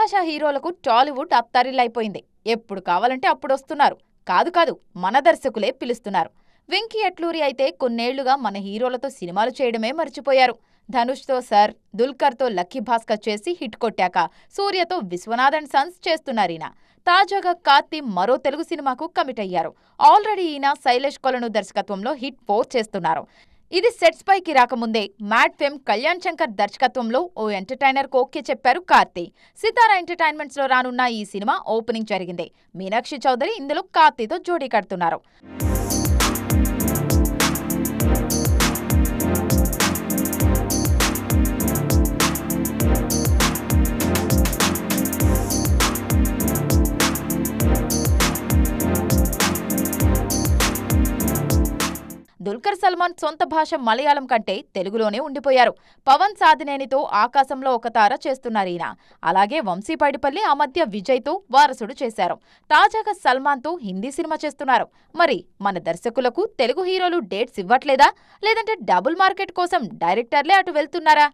భాషా హీరోలకు టాలీవుడ్ అత్తారిల్లైపోయింది. ఎప్పుడు కావాలంటే అప్పుడు వస్తున్నారు. కాదు మన దర్శకులే పిలుస్తున్నారు. వెంకీ అట్లూరి అయితే కొన్నేళ్లుగా మన హీరోలతో సినిమాలు చేయడమే మర్చిపోయారు. ధనుష్తో సర్, దుల్కర్తో లక్కీ భాస్కర్ చేసి హిట్ కొట్టాక సూర్యతో విశ్వనాథన్ సన్స్ చేస్తున్నారీయన. తాజాగా కార్తీ మరో తెలుగు సినిమాకు కమిట్ అయ్యారు. ఆల్రెడీ ఈయన శైలేష్ కొలను దర్శకత్వంలో హిట్ 4 చేస్తున్నారు. ఇది సెట్స్ పైకి రాకముందే మ్యాడ్ ఫెమ్ కళ్యాణ్ శంకర్ దర్శకత్వంలో ఓ ఎంటర్టైనర్ కు ఓకే చెప్పారు కార్తీ. సితారా ఎంటర్టైన్మెంట్స్ లో రానున్న ఈ సినిమా ఓపెనింగ్ జరిగింది. మీనాక్షి చౌదరి ఇందులో కార్తీతో జోడీ కడుతున్నారు. దుల్కర్ సల్మాన్ సొంత భాష మలయాళం కంటే తెలుగులోనే ఉండిపోయారు. పవన్ సాధినేనితో ఆకాశంలో ఒక తార చేస్తున్నారీయన. అలాగే వంశీ పైడిపల్లి ఆ మధ్య విజయ్తో వారసుడు చేశారు. తాజాగా సల్మాన్తో హిందీ సినిమా చేస్తున్నారు. మరి మన దర్శకులకు తెలుగు హీరోలు డేట్స్ ఇవ్వట్లేదా, లేదంటే డబుల్ మార్కెట్ కోసం డైరెక్టర్లే అటు వెళ్తున్నారా?